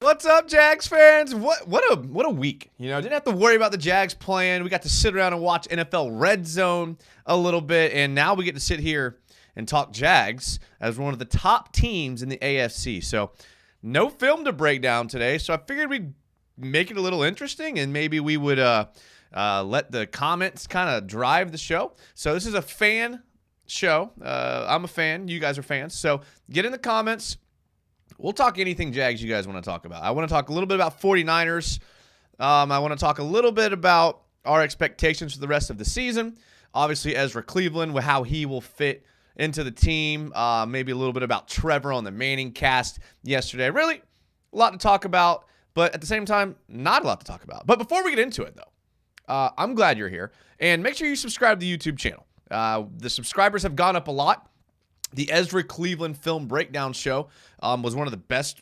What's up, Jags fans? What a week. Didn't have to worry about the Jags playing. We got to sit around and watch NFL Red Zone a little bit, and now we get to sit here and talk Jags as one of the top teams in the AFC. So no film to break down today, so I figured we'd make it a little interesting, and maybe we would let the comments kind of drive the show. So this is a fan show. I'm a fan. You guys are fans. So get in the comments. We'll talk anything Jags you guys want to talk about. I want to talk a little bit about 49ers. I want to talk a little bit about our expectations for the rest of the season. Obviously, Ezra Cleveland, with how he will fit into the team. Maybe a little bit about Trevor on the Manning cast yesterday. Really, a lot to talk about, but at the same time, not a lot to talk about. But before we get into it, though, I'm glad you're here. And make sure you subscribe to the YouTube channel. The subscribers have gone up a lot. The Ezra Cleveland film breakdown show was one of the best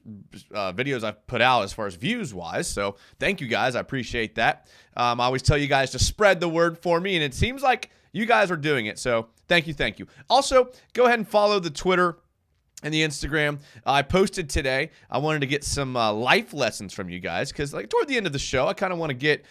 videos I've put out as far as views-wise. So thank you guys. I appreciate that. I always tell you guys to spread the word for me, and it seems like you guys are doing it. So thank you, thank you. Also, go ahead and follow the Twitter and the Instagram. I posted today. I wanted to get some life lessons from you guys because toward the end of the show, I kind of want to get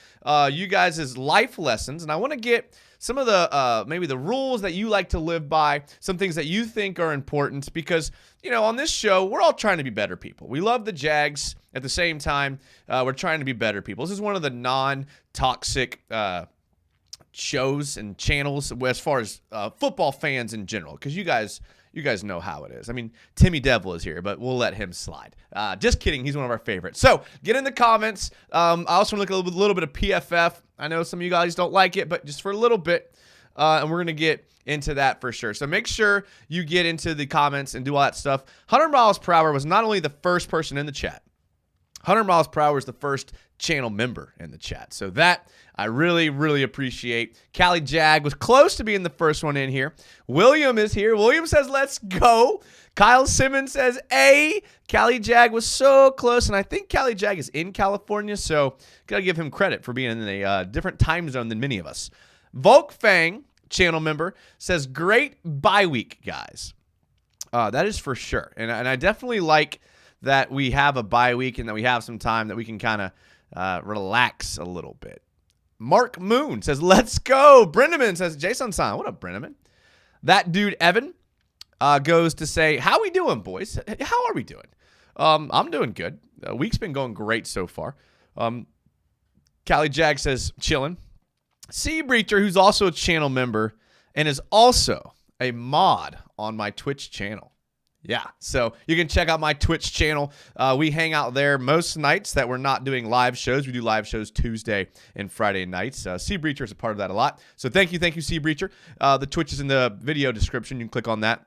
you guys' life lessons, and I want to get some of the maybe the rules that you like to live by, some things that you think are important because, on this show, we're all trying to be better people. We love the Jags. At the same time, we're trying to be better people. This is one of the non-toxic shows and channels as far as football fans in general because you guys know how it is. I mean, Timmy Devil is here, but we'll let him slide. Just kidding. He's one of our favorites. So get in the comments. I also want to look at a little bit of PFF. I know some of you guys don't like it, but just for a little bit. And we're going to get into that for sure. So make sure you get into the comments and do all that stuff. 100 miles per hour was not only the first person in the chat. 100 miles per hour is the first channel member in the chat. So that I really, really appreciate. Cali Jag was close to being the first one in here. William is here. William says, let's go. Kyle Simmons says, A. Cali Jag was so close, and I think Cali Jag is in California, so got to give him credit for being in a different time zone than many of us. Volk Fang, channel member, says, great bye week, guys. That is for sure, and I definitely like that we have a bye week and that we have some time that we can kind of relax a little bit. Mark Moon says, let's go. Brenneman says, Jason San. What up, Brenneman? That dude, Evan, goes to say, how we doing, boys? How are we doing? I'm doing good. The week's been going great so far. Cali Jag says, chilling. C Breacher, who's also a channel member and is also a mod on my Twitch channel. Yeah, so you can check out my Twitch channel. We hang out there most nights that we're not doing live shows. We do live shows Tuesday and Friday nights. Sea Breacher is a part of that a lot. So thank you, Sea Breacher. The Twitch is in the video description. You can click on that.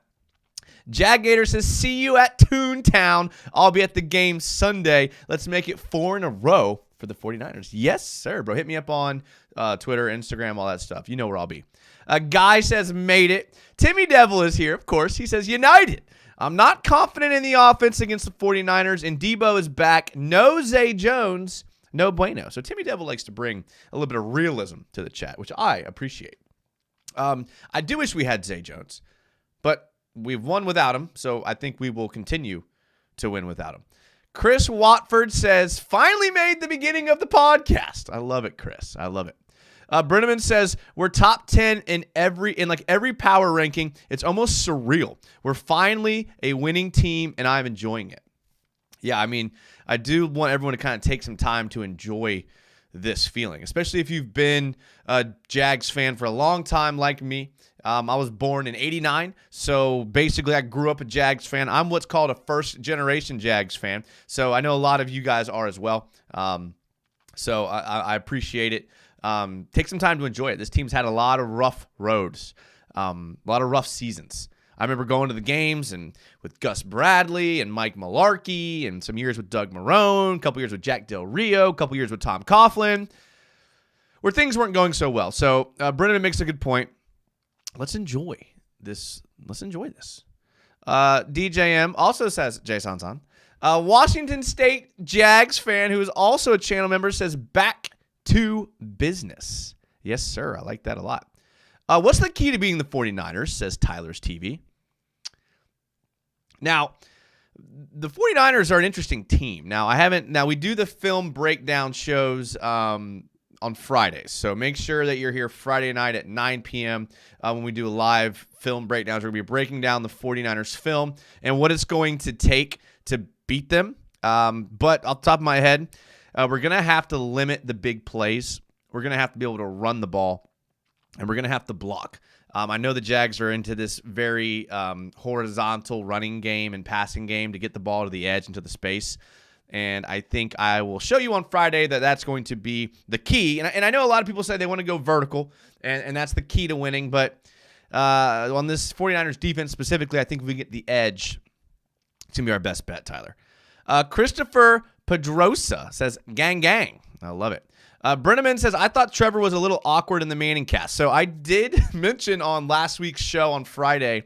Jaggator says, see you at Toontown. I'll be at the game Sunday. Let's make it 4 in a row for the 49ers. Yes, sir, bro. Hit me up on Twitter, Instagram, all that stuff. You know where I'll be. A guy says, made it. Timmy Devil is here, of course. He says, United. I'm not confident in the offense against the 49ers, and Debo is back. No Zay Jones, no bueno. So Timmy Devil likes to bring a little bit of realism to the chat, which I appreciate. I do wish we had Zay Jones, but we've won without him, so I think we will continue to win without him. Chris Watford says, finally made the beginning of the podcast. I love it, Chris. I love it. Brenneman says, we're top 10 in every power ranking. It's almost surreal. We're finally a winning team, and I'm enjoying it. Yeah, I mean, I do want everyone to kind of take some time to enjoy this feeling, especially if you've been a Jags fan for a long time like me. I was born in 89, so basically I grew up a Jags fan. I'm what's called a first-generation Jags fan, so I know a lot of you guys are as well. So I appreciate it. Take some time to enjoy it. This team's had a lot of rough roads, a lot of rough seasons. I remember going to the games and with Gus Bradley and Mike Mularkey and some years with Doug Marrone, a couple years with Jack Del Rio, a couple years with Tom Coughlin, where things weren't going so well. So Brennan makes a good point. Let's enjoy this. DJM also says, Jason San, Washington State Jags fan who is also a channel member says, back to business. Yes, sir. I like that a lot. What's the key to being the 49ers, says Tyler's TV. Now, the 49ers are an interesting team. Now we do the film breakdown shows on Fridays. So make sure that you're here Friday night at 9 p.m. When we do live film breakdowns. We're going to be breaking down the 49ers film and what it's going to take to beat them. But off the top of my head, we're going to have to limit the big plays. We're going to have to be able to run the ball, and we're going to have to block. I know the Jags are into this very horizontal running game and passing game to get the ball to the edge into the space. And I think I will show you on Friday that that's going to be the key. And I know a lot of people say they want to go vertical, and that's the key to winning. But on this 49ers defense specifically, I think if we get the edge, it's going to be our best bet, Tyler. Christopher Pedrosa says, gang, gang. I love it. Brenneman says, I thought Trevor was a little awkward in the Manning cast. So I did mention on last week's show on Friday,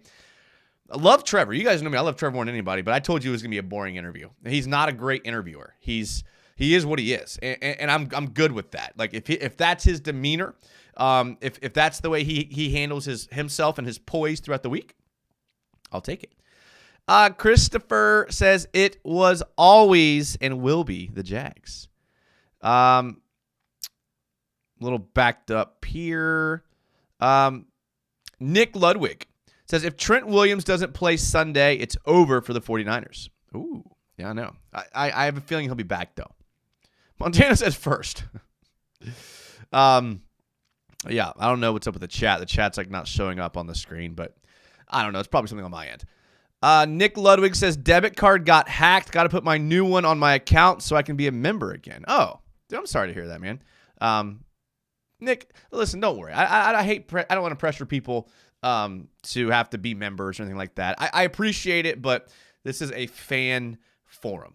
I love Trevor. You guys know me. I love Trevor more than anybody, but I told you it was going to be a boring interview. He's not a great interviewer. He is what he is, and I'm good with that. Like if that's his demeanor, if that's the way he handles himself and his poise throughout the week, I'll take it. Christopher says it was always and will be the Jags. Little backed up here. Nick Ludwig says, if Trent Williams doesn't play Sunday, it's over for the 49ers. Ooh, yeah, I know. I have a feeling he'll be back, though. Montana says first. Yeah, I don't know what's up with the chat. The chat's like not showing up on the screen, but I don't know. It's probably something on my end. Nick Ludwig says, debit card got hacked. Got to put my new one on my account so I can be a member again. Oh, dude, I'm sorry to hear that, man. Nick, listen, don't worry. I don't want to pressure people to have to be members or anything like that. I appreciate it, but this is a fan forum.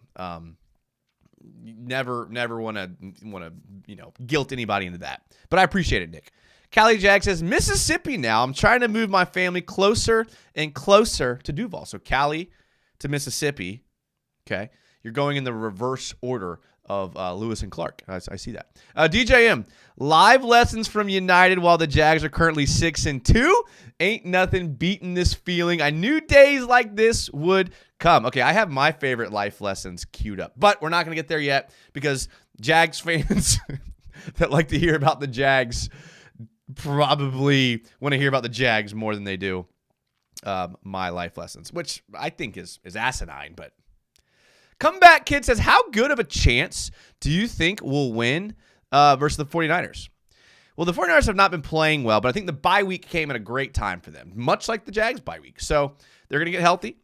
Never want to guilt anybody into that. But I appreciate it, Nick. Callie Jack says, Mississippi now. I'm trying to move my family closer and closer to Duval. So Callie to Mississippi. Okay. You're going in the reverse order of Lewis and Clark. I see that. DJM, live lessons from United while the Jags are currently 6-2. Ain't nothing beating this feeling. I knew days like this would come. Okay, I have my favorite life lessons queued up, but we're not going to get there yet because Jags fans that like to hear about the Jags probably want to hear about the Jags more than they do my life lessons, which I think is asinine, but Comeback Kid says, how good of a chance do you think we'll win versus the 49ers? Well, the 49ers have not been playing well, but I think the bye week came at a great time for them, much like the Jags bye week. So they're going to get healthy.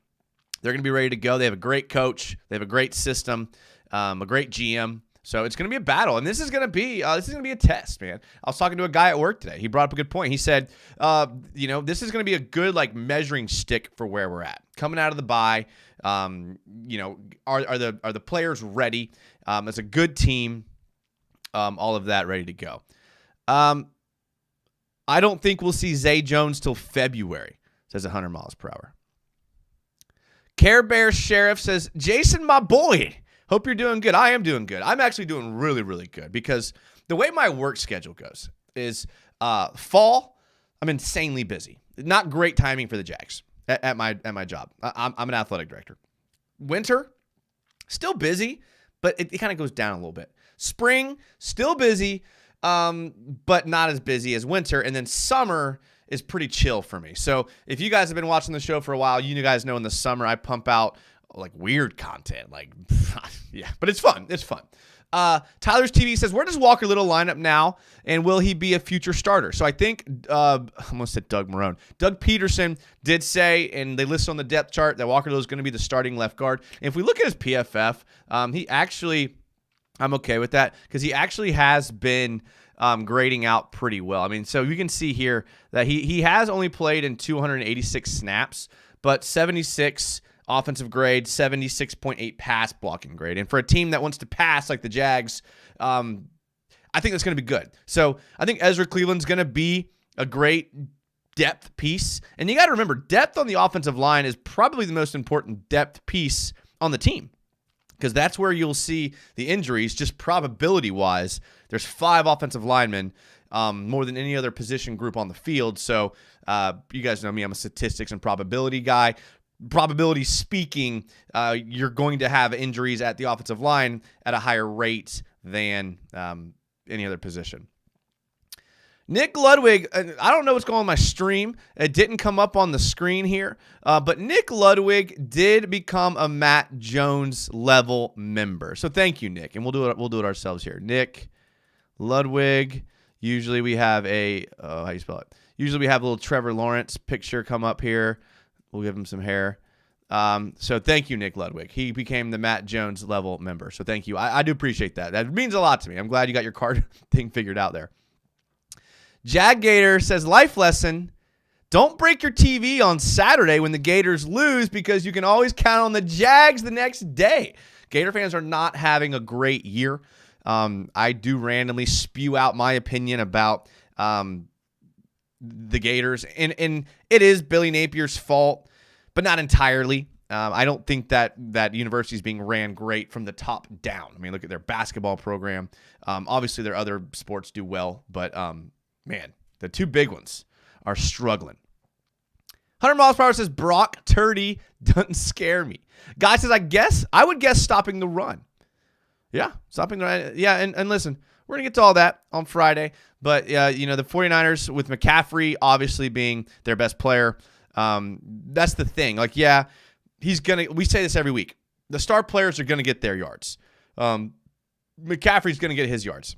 They're going to be ready to go. They have a great coach. They have a great system, a great GM. So it's going to be a battle, and this is going to be a test, man. I was talking to a guy at work today. He brought up a good point. He said, this is going to be a good measuring stick for where we're at coming out of the bye. Are the players ready? It's a good team. All of that ready to go. I don't think we'll see Zay Jones till February, says 100 miles per hour. Care Bear Sheriff says, Jason, my boy, hope you're doing good. I am doing good. I'm actually doing really, really good because the way my work schedule goes is fall, I'm insanely busy. Not great timing for the Jags at my job. I'm an athletic director. Winter, still busy, but it kind of goes down a little bit. Spring, still busy, but not as busy as winter. And then summer is pretty chill for me. So if you guys have been watching the show for a while, you guys know in the summer I pump out weird content. Yeah, but it's fun. It's fun. Tyler's TV says, where does Walker Little line up now, and will he be a future starter? So I think, I almost said Doug Marrone. Doug Peterson did say, and they listed on the depth chart, that Walker Little is going to be the starting left guard. And if we look at his PFF, he actually, I'm okay with that, because he actually has been grading out pretty well. I mean, so you can see here that he has only played in 286 snaps, but 76 offensive grade, 76.8 pass blocking grade. And for a team that wants to pass like the Jags, I think that's going to be good. So I think Ezra Cleveland's going to be a great depth piece. And you got to remember, depth on the offensive line is probably the most important depth piece on the team, because that's where you'll see the injuries, just probability-wise. There's 5 offensive linemen, more than any other position group on the field. So you guys know me. I'm a statistics and probability guy. probability speaking, you're going to have injuries at the offensive line at a higher rate than any other position. Nick Ludwig, I don't know what's going on my stream. It didn't come up on the screen here, but Nick Ludwig did become a Matt Jones level member. So thank you, Nick, and we'll do it ourselves here. Nick Ludwig. Usually we have how do you spell it? Usually we have a little Trevor Lawrence picture come up here. We'll give him some hair. So thank you, Nick Ludwig. He became the Matt Jones level member. So thank you. I do appreciate that. That means a lot to me. I'm glad you got your card thing figured out there. Jag Gator says, life lesson, don't break your TV on Saturday when the Gators lose because you can always count on the Jags the next day. Gator fans are not having a great year. I do randomly spew out my opinion about the Gators, and it is Billy Napier's fault, but not entirely. I don't think that university is being ran great from the top down. I mean, look at their basketball program. Obviously, their other sports do well, but man, the two big ones are struggling. 100 miles per hour says Brock Turdy doesn't scare me. Guy says, I would guess stopping the run. Yeah, stopping the run. Yeah, and listen, we're going to get to all that on Friday. But, the 49ers with McCaffrey obviously being their best player, that's the thing. Like, yeah, we say this every week. The star players are going to get their yards. McCaffrey's going to get his yards.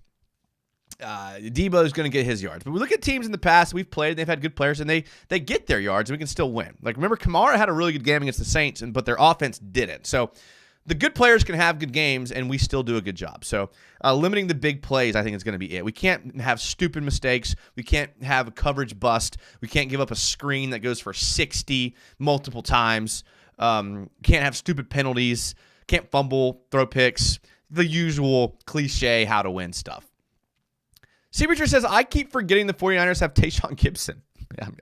Debo's going to get his yards. But we look at teams in the past we've played, they've had good players, and they get their yards, and we can still win. Like, remember, Kamara had a really good game against the Saints, but their offense didn't. So the good players can have good games, and we still do a good job. So limiting the big plays, I think, is going to be it. We can't have stupid mistakes. We can't have a coverage bust. We can't give up a screen that goes for 60 multiple times. Can't have stupid penalties. Can't fumble, throw picks. The usual cliche how to win stuff. Seabreacher says, I keep forgetting the 49ers have Tayshaun Gibson.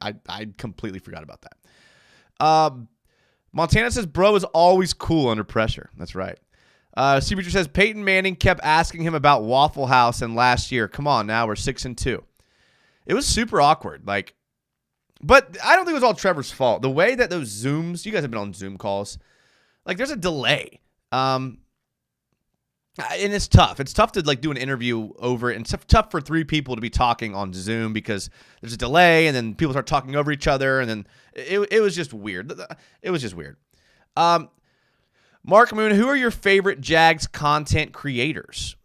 I completely forgot about that. Montana says, bro is always cool under pressure. That's right. Seabreacher says, Peyton Manning kept asking him about Waffle House and last year. Come on, now we're 6-2. It was super awkward. But I don't think it was all Trevor's fault. The way that those Zooms, you guys have been on Zoom calls, there's a delay. And it's tough. It's tough to do an interview over it, and it's tough for three people to be talking on Zoom because there's a delay, and then people start talking over each other, and then it was just weird. It was just weird. Mark Moon, who are your favorite Jags content creators?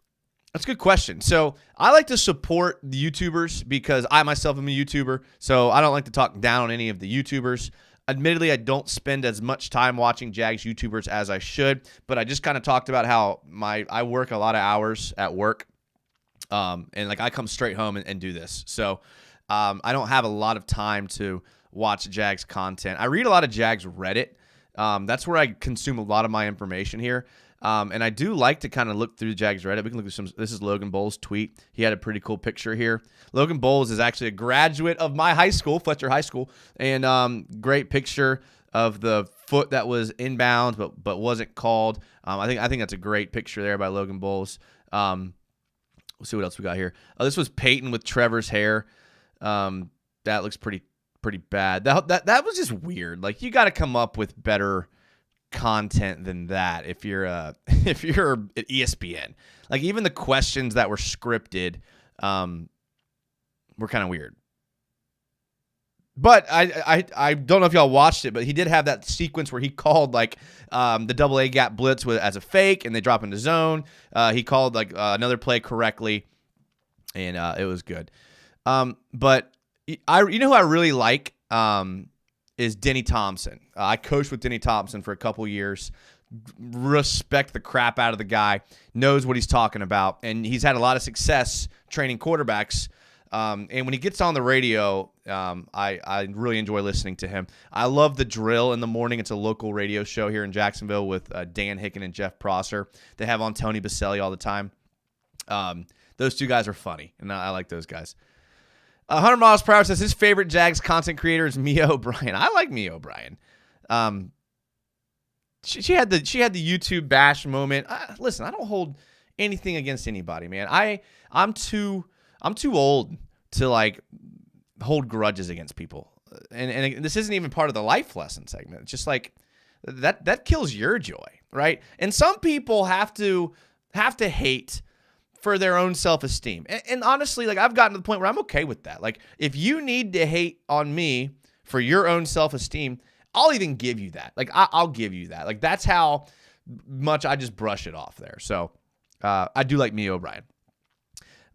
That's a good question. So I like to support the YouTubers because I myself am a YouTuber, so I don't like to talk down on any of the YouTubers. Admittedly, I don't spend as much time watching Jags YouTubers as I should, but I just kind of talked about how I work a lot of hours at work, and I come straight home and do this. So I don't have a lot of time to watch Jags content. I read a lot of Jags Reddit. That's where I consume a lot of my information here. And I do like to kind of look through Jags Reddit. We can look at this is Logan Bowles' tweet. He had a pretty cool picture here. Logan Bowles is actually a graduate of my high school, Fletcher High School, and great picture of the foot that was inbounds but wasn't called. I think that's a great picture there by Logan Bowles. We'll see what else we got here. Oh, this was Peyton with Trevor's hair. That looks pretty bad. That was just weird. You got to come up with better content than that if you're at ESPN. Even the questions that were scripted were kind of weird. But I don't know if y'all watched it, but he did have that sequence where he called the double A gap blitz as a fake, and they drop into zone. He called another play correctly, and it was good. But you know who I really like is Denny Thompson. I coached with Denny Thompson for a couple years. Respect the crap out of the guy. Knows what he's talking about, and he's had a lot of success training quarterbacks. And when he gets on the radio, I really enjoy listening to him. I love The Drill in the morning. It's a local radio show here in Jacksonville with Dan Hicken and Jeff Prosser. They have on Tony Baselli all the time. Those two guys are funny, and I like those guys. 100 miles per hour says his favorite Jags content creator is Mia O'Brien. I like Mia O'Brien. She had the YouTube bash moment. Listen, I don't hold anything against anybody, man. I'm too old to hold grudges against people. And this isn't even part of the life lesson segment. It's just that kills your joy, right? And some people have to hate for their own self-esteem. And honestly, like I've gotten to the point where I'm okay with that. Like if you need to hate on me for your own self-esteem, I'll even give you that. Like I'll give you that. Like that's how much I just brush it off there. So I do like me O'Brien.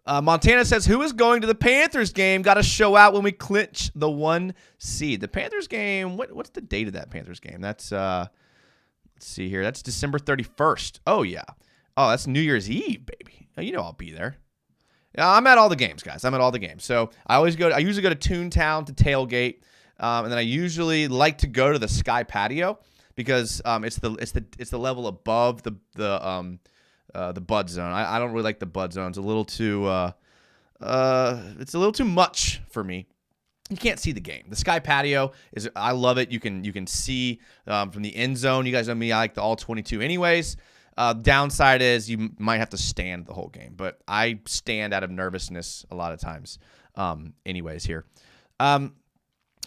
Montana says, who is going to the Panthers game? Got to show out when we clinch the 1 seed. The Panthers game, what's the date of that Panthers game? That's, let's see here. That's December 31st. Oh, yeah. Oh, that's New Year's Eve, baby. Oh, you know I'll be there. Yeah, I'm at all the games, guys. I'm at all the games. So I usually go to Toontown to tailgate, and then I usually like to go to the Sky Patio because it's the level above the Bud Zone. I don't really like the Bud Zone. It's a little too much for me. You can't see the game. The Sky Patio I love it. You can see from the end zone. You guys know me. I like the all 22 anyways. Downside is you might have to stand the whole game, but I stand out of nervousness a lot of times. Anyways here.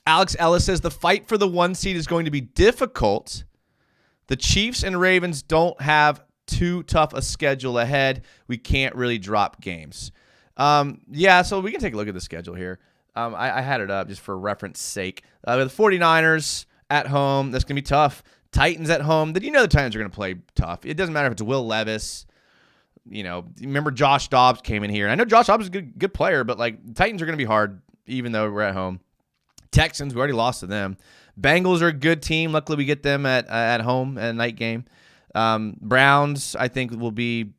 Alex Ellis says the fight for the 1 seed is going to be difficult. The Chiefs and Ravens don't have too tough a schedule ahead. We can't really drop games. Yeah, so we can take a look at the schedule here. I had it up just for reference sake. The 49ers at home, that's going to be tough. Titans at home, the Titans are going to play tough. It doesn't matter if it's Will Levis. Remember Josh Dobbs came in here. And I know Josh Dobbs is a good player, but like the Titans are going to be hard even though we're at home. Texans, we already lost to them. Bengals are a good team. Luckily, we get them at home at a night game. Browns, I think, will be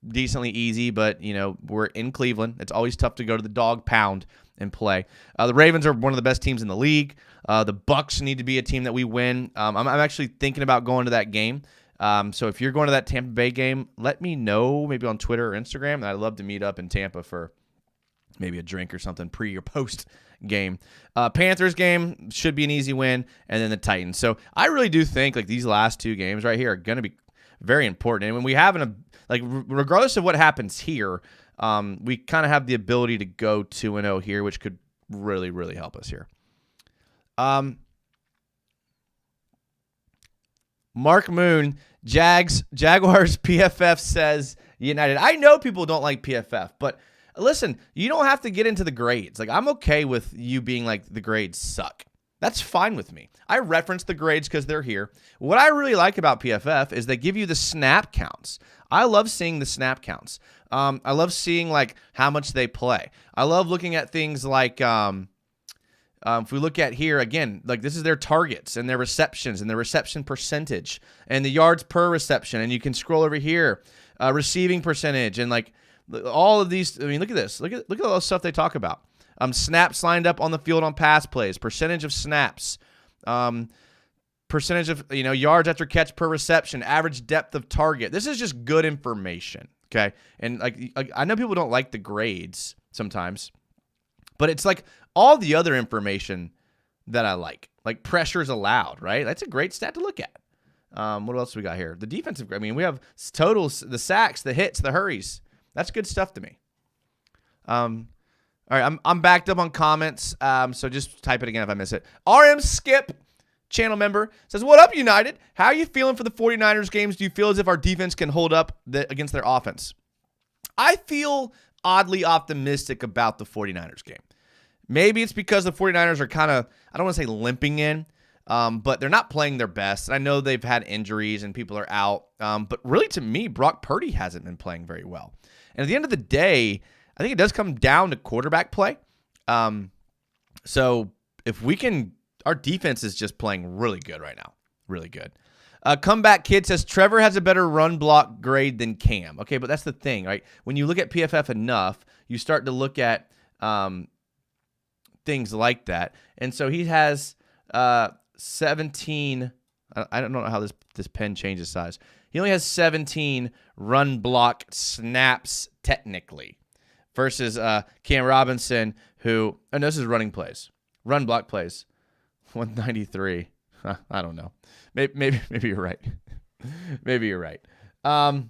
decently easy, but, we're in Cleveland. It's always tough to go to the dog pound and play. The Ravens are one of the best teams in the league. The Bucs need to be a team that we win. I'm actually thinking about going to that game. So if you're going to that Tampa Bay game, let me know maybe on Twitter or Instagram, and I'd love to meet up in Tampa for maybe a drink or something pre or post game. Panthers game should be an easy win, and then the Titans. So I really do think like these last 2 games right here are going to be very important. And when we have regardless of what happens here, we kind of have the ability to go 2-0 here, which could really, really help us here. Mark Moon, Jaguars PFF says United. I know people don't like PFF, but listen, you don't have to get into the grades. Like, I'm okay with you being like, the grades suck. That's fine with me. I reference the grades because they're here. What I really like about PFF is they give you the snap counts. I love seeing the snap counts. I love seeing, like, how much they play. I love looking at things like, if we look at here, again, like, this is their targets and their receptions and their reception percentage and the yards per reception. And you can scroll over here, receiving percentage and, like, all of these. I mean, look at this. Look at all the stuff they talk about. Snaps lined up on the field on pass plays, percentage of snaps, percentage of yards after catch per reception, average depth of target. This is just good information, okay? And like I know people don't like the grades sometimes, but it's like all the other information that I like pressures allowed, right? That's a great stat to look at. What else we got here? The defensive. I mean, we have totals, the sacks, the hits, the hurries. That's good stuff to me. All right, I'm backed up on comments, so just type it again if I miss it. RM Skip, channel member, says, what up, United? How are you feeling for the 49ers games? Do you feel as if our defense can hold up against their offense? I feel oddly optimistic about the 49ers game. Maybe it's because the 49ers are kind of, I don't want to say limping in, but they're not playing their best. I know they've had injuries and people are out, but really to me, Brock Purdy hasn't been playing very well. And at the end of the day, I think it does come down to quarterback play. So if we can, our defense is just playing really good right now. Really good. Comeback Kid says, Trevor has a better run block grade than Cam. Okay, but that's the thing, right? When you look at PFF enough, you start to look at things like that. And so he has 17. I don't know how this pen changes size. He only has 17 run block snaps technically. Versus Cam Robinson, who, and this is running plays, run block plays, 193. I don't know. Maybe you're right. Maybe you're right. I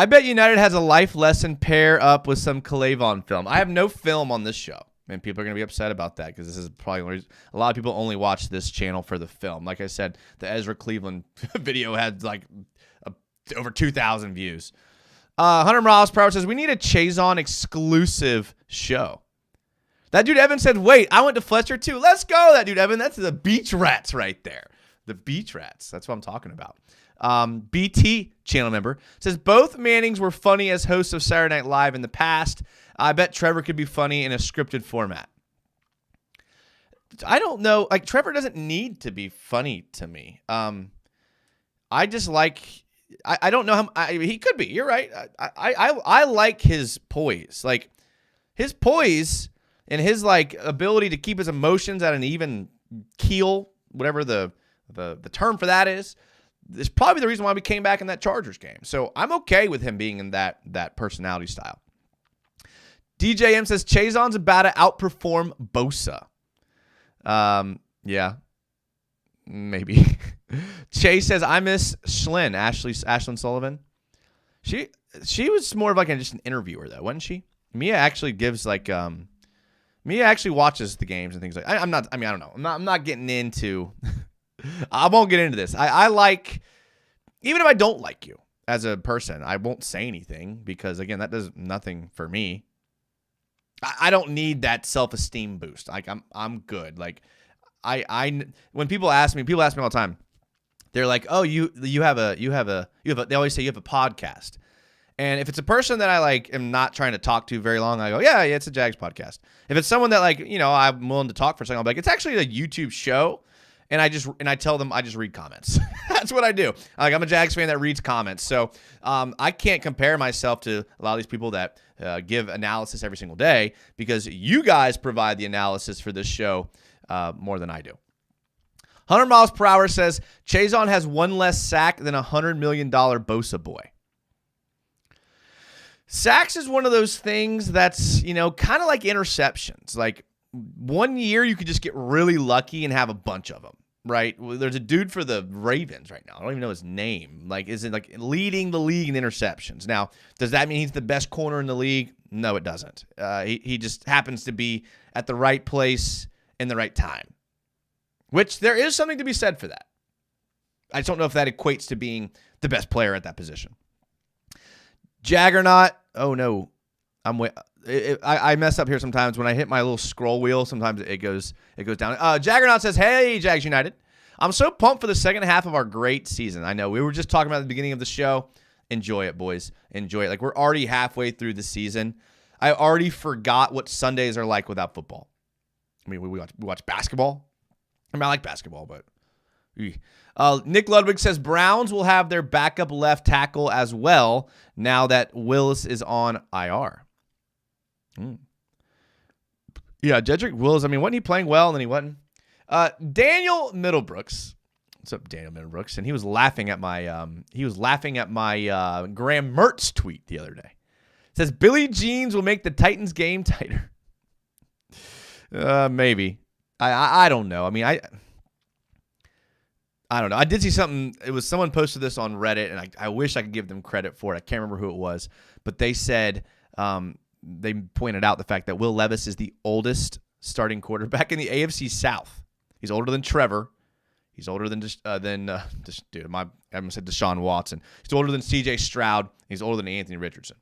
bet United has a life lesson pair up with some Clavon film. I have no film on this show. And people are going to be upset about that because this is probably a lot of people only watch this channel for the film. Like I said, the Ezra Cleveland video had like over 2,000 views. 100 miles per hour says, we need a Chazon exclusive show. That dude Evan said, wait, I went to Fletcher too. Let's go, that dude Evan. That's the Beach Rats right there. The Beach Rats. That's what I'm talking about. BT channel member says, both Mannings were funny as hosts of Saturday Night Live in the past. I bet Trevor could be funny in a scripted format. I don't know. Like, Trevor doesn't need to be funny to me. I just like... I don't know how he could be. You're right. I like his poise, like his poise and his like ability to keep his emotions at an even keel, whatever the term for that is probably the reason why we came back in that Chargers game. So I'm okay with him being in that personality style. DJM says Chazon's about to outperform Bosa. Yeah, maybe. Chase says, I miss Schlyn, Ashlyn Sullivan. She was more of like just an interviewer though, wasn't she? Mia actually gives like Mia actually watches the games and things like I don't know. I'm not getting into I won't get into this. I like, even if I don't like you as a person, I won't say anything because again, that does nothing for me. I don't need that self-esteem boost. Like I'm good. Like when people ask me all the time, they're like, "Oh, you have a." They always say you have a podcast, and if it's a person that I like am not trying to talk to very long, I go, "Yeah, it's a Jags podcast." If it's someone that like I'm willing to talk for a second, I'll be like, "It's actually a YouTube show," and I tell them I just read comments. That's what I do. I'm a Jags fan that reads comments, so I can't compare myself to a lot of these people that give analysis every single day because you guys provide the analysis for this show more than I do. 100 miles per hour says Chazon has one less sack than $100 million Bosa boy. Sacks is one of those things that's, kind of like interceptions. Like 1 year you could just get really lucky and have a bunch of them, right? Well, there's a dude for the Ravens right now. I don't even know his name. Like, is it like leading the league in interceptions? Now, does that mean he's the best corner in the league? No, it doesn't. He just happens to be at the right place in the right time. Which there is something to be said for that. I just don't know if that equates to being the best player at that position. Jaggernaut. Oh no, I mess up here sometimes when I hit my little scroll wheel. Sometimes it goes down. Jaggernaut says, "Hey, Jags United, I'm so pumped for the second half of our great season. I know we were just talking about at the beginning of the show. Enjoy it, boys. Enjoy it. Like we're already halfway through the season. I already forgot what Sundays are like without football. I mean, we watch basketball." I like basketball, but Nick Ludwig says Browns will have their backup left tackle as well now that Willis is on IR. Yeah, Jedrick Willis. I mean, wasn't he playing well and then he wasn't? Daniel Middlebrooks. What's up, Daniel Middlebrooks? And he was laughing at my Graham Mertz tweet the other day. It says Billy Jeans will make the Titans game tighter. Maybe. I don't know. I mean, I don't know. I did see something. It was someone posted this on Reddit, and I wish I could give them credit for it. I can't remember who it was, but they said they pointed out the fact that Will Levis is the oldest starting quarterback in the AFC South. He's older than Trevor. He's older than I almost said Deshaun Watson. He's older than C.J. Stroud. He's older than Anthony Richardson.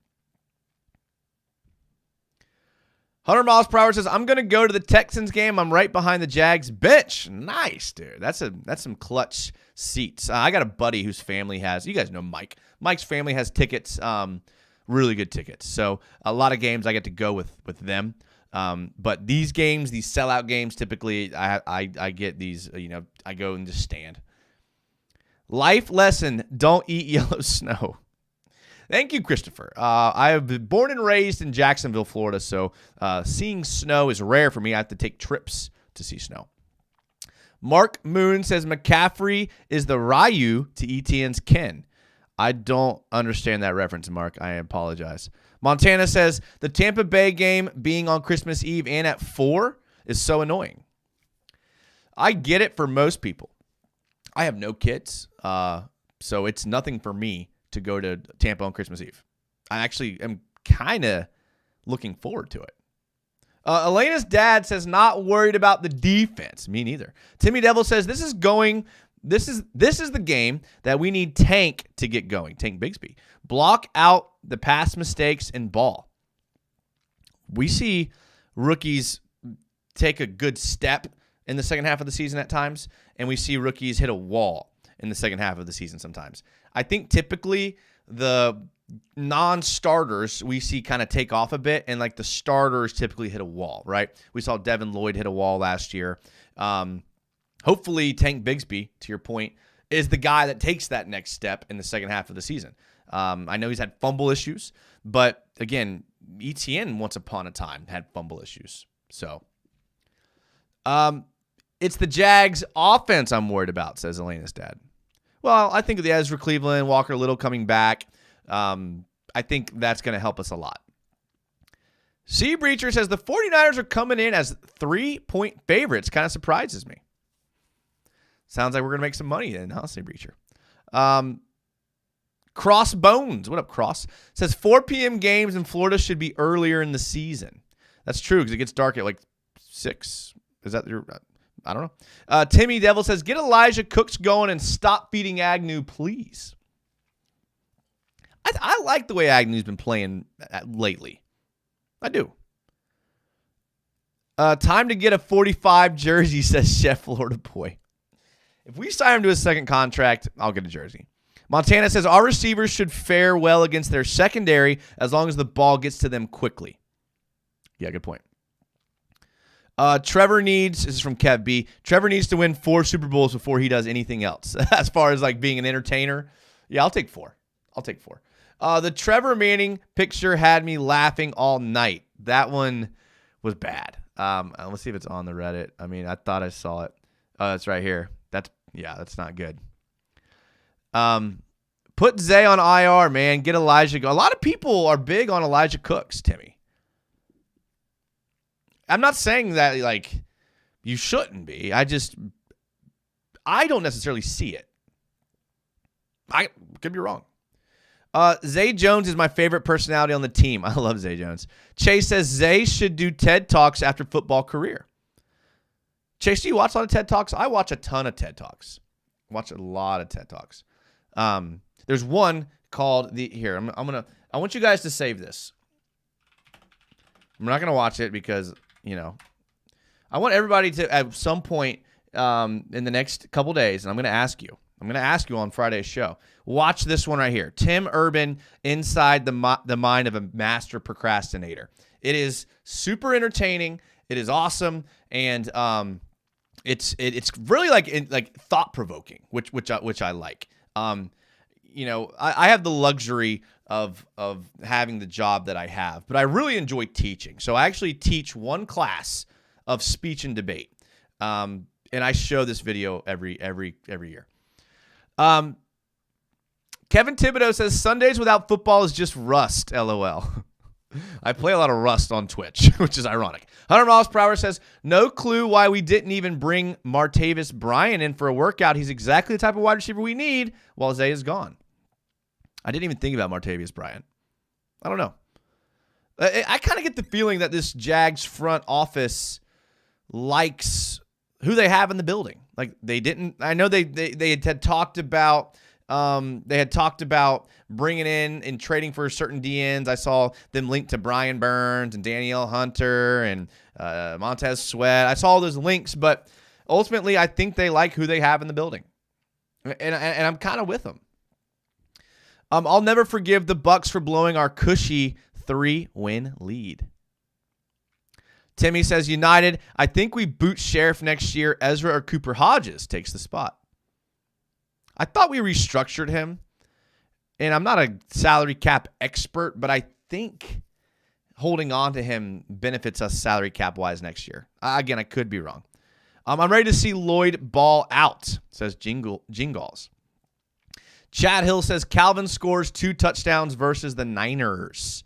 100 miles per hour says, I'm going to go to the Texans game. I'm right behind the Jags bench. Nice, dude. That's some clutch seats. I got a buddy whose family has, you guys know Mike. Mike's family has tickets, really good tickets. So a lot of games I get to go with them. But these games, these sellout games, typically I get these, I go and just stand. Life lesson, don't eat yellow snow. Thank you, Christopher. I have been born and raised in Jacksonville, Florida, so seeing snow is rare for me. I have to take trips to see snow. Mark Moon says McCaffrey is the Ryu to ETN's Ken. I don't understand that reference, Mark. I apologize. Montana says the Tampa Bay game being on Christmas Eve and at 4 is so annoying. I get it for most people. I have no kids, so it's nothing for me to go to Tampa on Christmas Eve. I actually am kind of looking forward to it. Elena's dad says not worried about the defense. Me neither. Timmy Devil says this is the game that we need Tank to get going. Tank Bigsby. Block out the past mistakes and ball. We see rookies take a good step in the second half of the season at times, and we see rookies hit a wall in the second half of the season sometimes. I think typically the non-starters we see kind of take off a bit, and like the starters typically hit a wall, right? We saw Devin Lloyd hit a wall last year. Hopefully Tank Bigsby, to your point, is the guy that takes that next step in the second half of the season. I know he's had fumble issues, but again, ETN once upon a time had fumble issues. So it's the Jags offense I'm worried about, says Elena's dad. Well, I think the Ezra Cleveland, Walker Little coming back, I think that's going to help us a lot. Sea Breacher says the 49ers are coming in as 3-point favorites. Kind of surprises me. Sounds like we're going to make some money then, huh, Sea Breacher? Crossbones, what up, Cross? Says 4 p.m. games in Florida should be earlier in the season. That's true because it gets dark at like 6. Is that your... I don't know. Timmy Devil says, get Elijah Cooks going and stop feeding Agnew, please. I like the way Agnew's been playing lately. I do. Time to get a 45 jersey, says Chef Florida Boy. If we sign him to a second contract, I'll get a jersey. Montana says, our receivers should fare well against their secondary as long as the ball gets to them quickly. Yeah, good point. Trevor needs, this is from Kev B, Trevor needs to win 4 Super Bowls before he does anything else. As far as like being an entertainer, yeah, I'll take 4. The Trevor Manning picture had me laughing all night. That one was bad. Let's see if it's on the Reddit. I mean, I thought I saw it. Oh, it's right here. That's not good. Put Zay on IR, man. Get Elijah. A lot of people are big on Elijah Cooks, Timmy. I'm not saying that like you shouldn't be. I don't necessarily see it. I could be wrong. Zay Jones is my favorite personality on the team. I love Zay Jones. Chase says Zay should do TED Talks after football career. Chase, do you watch a lot of TED Talks? I watch a ton of TED Talks. Watch a lot of TED Talks. There's one called I want you guys to save this. I'm not gonna watch it because I want everybody to at some point in the next couple days, and I'm gonna ask you on Friday's show. Watch this one right here. Tim Urban inside the mind of a master procrastinator. It is super entertaining. It is awesome, and it's really like thought provoking, which I like. I have the luxury of having the job that I have, but I really enjoy teaching. So I actually teach one class of speech and debate, and I show this video every year. Kevin Thibodeau says Sundays without football is just rust. LOL. I play a lot of Rust on Twitch, which is ironic. 100 miles per hour says, no clue why we didn't even bring Martavis Bryant in for a workout. He's exactly the type of wide receiver we need while Zay is gone. I didn't even think about Martavis Bryant. I don't know. I kind of get the feeling that this Jags front office likes who they have in the building. Like they didn't. I know they had talked about. They had talked about bringing in and trading for certain DNs. I saw them linked to Brian Burns and Danielle Hunter and Montez Sweat. I saw all those links, but ultimately I think they like who they have in the building, and I'm kind of with them. I'll never forgive the Bucs for blowing our cushy 3-win lead. Timmy says, United, I think we boot Sheriff next year. Ezra or Cooper Hodges takes the spot. I thought we restructured him, and I'm not a salary cap expert, but I think holding on to him benefits us salary cap-wise next year. Again, I could be wrong. I'm ready to see Lloyd ball out, says Jingles. Chad Hill says Calvin scores 2 touchdowns versus the Niners.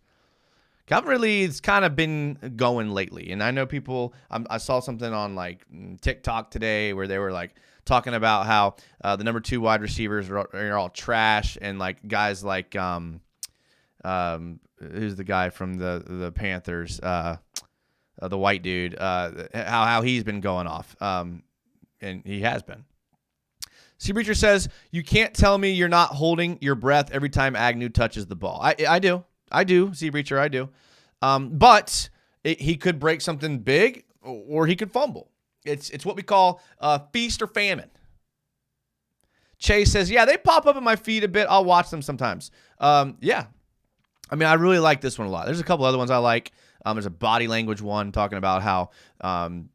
Calvin really has kind of been going lately, and I know people. I saw something on like TikTok today where they were like talking about how the number 2 wide receivers are all trash, and like guys like who's the guy from the Panthers? the white dude, how he's been going off, and he has been. Sea Breacher says, you can't tell me you're not holding your breath every time Agnew touches the ball. I do, Sea Breacher, I do. But he could break something big, or he could fumble. It's what we call feast or famine. Chase says, yeah, they pop up in my feed a bit. I'll watch them sometimes. Yeah. I mean, I really like this one a lot. There's a couple other ones I like. There's a body language one talking about how,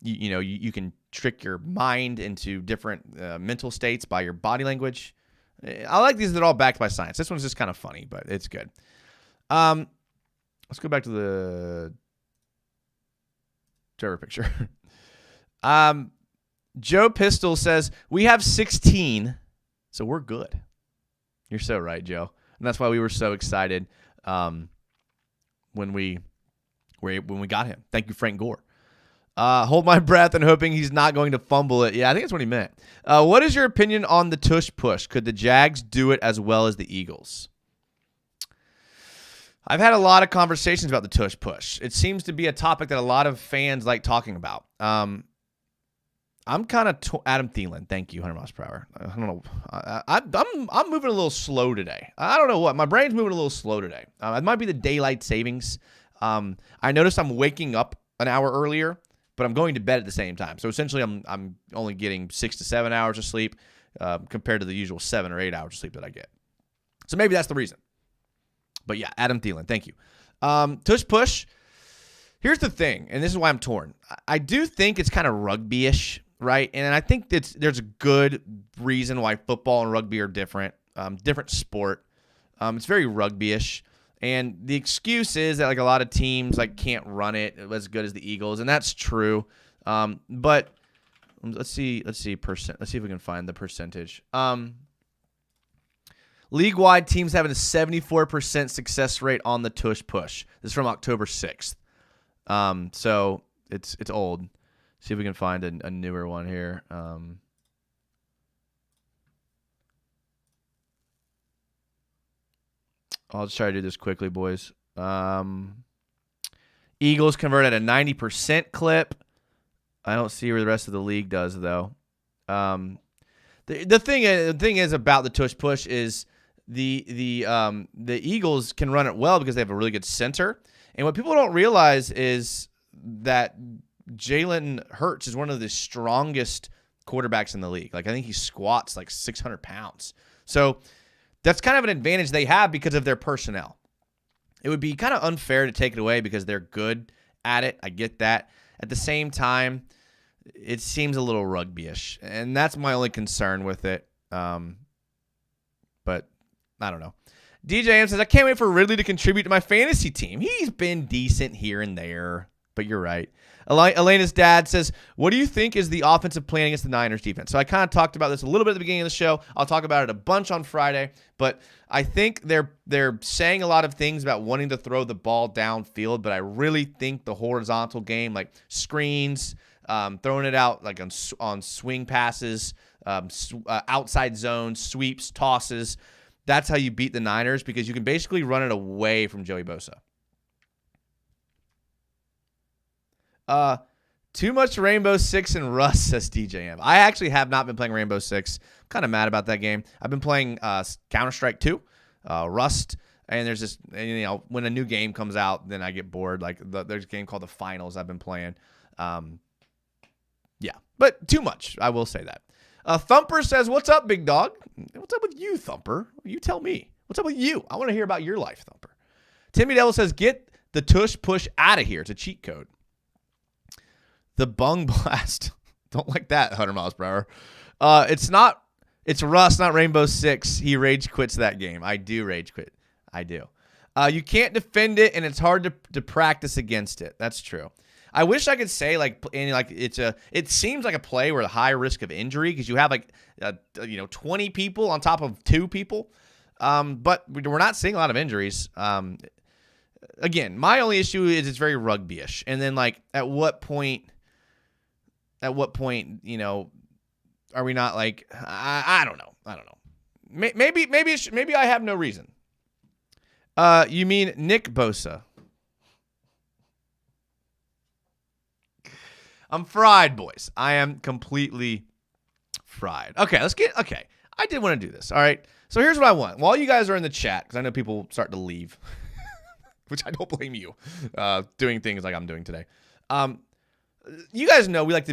you can trick your mind into different mental states by your body language. I like these that are all backed by science. This one's just kind of funny, but it's good. Let's go back to the Trevor picture. Joe Pistol says, we have 16, so we're good. You're so right, Joe. And that's why we were so excited when we got him. Thank you, Frank Gore. Hold my breath and hoping he's not going to fumble it. Yeah, I think that's what he meant. What is your opinion on the tush push? Could the Jags do it as well as the Eagles? I've had a lot of conversations about the tush push. It seems to be a topic that a lot of fans like talking about. I'm kind of Adam Thielen. Thank you, 100 miles per hour. I don't know. I'm moving a little slow today. I don't know what. My brain's moving a little slow today. It might be the daylight savings. I noticed I'm waking up an hour earlier, but I'm going to bed at the same time. So essentially, I'm only getting 6 to 7 hours of sleep compared to the usual 7 or 8 hours of sleep that I get. So maybe that's the reason. But yeah, Adam Thielen, thank you. Tush push. Here's the thing, and this is why I'm torn. I do think it's kind of rugby-ish, right? And I think there's a good reason why football and rugby are different. Different sport. It's very rugby-ish. And the excuse is that like a lot of teams like can't run it as good as the Eagles, and that's true. But let's see percent. Let's see if we can find the percentage. League-wide teams having a 74% success rate on the tush push. This is from October 6th. So it's old. See if we can find a newer one here. I'll just try to do this quickly, boys. Eagles convert at a 90% clip. I don't see where the rest of the league does, though. The thing is about the tush push is the Eagles can run it well because they have a really good center. And what people don't realize is that Jalen Hurts is one of the strongest quarterbacks in the league. Like I think he squats like 600 pounds. So that's kind of an advantage they have because of their personnel. It would be kind of unfair to take it away because they're good at it. I get that. At the same time, it seems a little rugby-ish, and that's my only concern with it. But I don't know. DJ M says, I can't wait for Ridley to contribute to my fantasy team. He's been decent here and there, but you're right. Elena's dad says, what do you think is the offensive plan against the Niners defense? So I kind of talked about this a little bit at the beginning of the show. I'll talk about it a bunch on Friday, but I think they're saying a lot of things about wanting to throw the ball downfield, but I really think the horizontal game, like screens, throwing it out like on swing passes, outside zones, sweeps, tosses, that's how you beat the Niners because you can basically run it away from Joey Bosa. Too much Rainbow Six and Rust, says DJM. I actually have not been playing Rainbow Six. I'm kind of mad about that game. I've been playing Counter-Strike 2, Rust, and there's this, when a new game comes out, then I get bored. Like there's a game called The Finals I've been playing. Yeah, but too much. I will say that. Thumper says, what's up, big dog? What's up with you, Thumper? You tell me. What's up with you? I want to hear about your life, Thumper. Timmy Devil says, get the tush push out of here. It's a cheat code. The Bung Blast. Don't like that, 100 miles per hour. It's Rust, not Rainbow Six. He rage quits that game. I do rage quit. I do. You can't defend it, and it's hard to practice against it. That's true. I wish I could say it seems like a play where the high risk of injury because you have 20 people on top of 2 people, but we're not seeing a lot of injuries. Again, my only issue is it's very rugby-ish, and then at what point, are we not like I don't know. Maybe I have no reason. You mean Nick Bosa? I'm fried, boys. I am completely fried. Okay, okay. I did want to do this. All right. So here's what I want. While you guys are in the chat, because I know people start to leave, which I don't blame you, doing things like I'm doing today. You guys know we like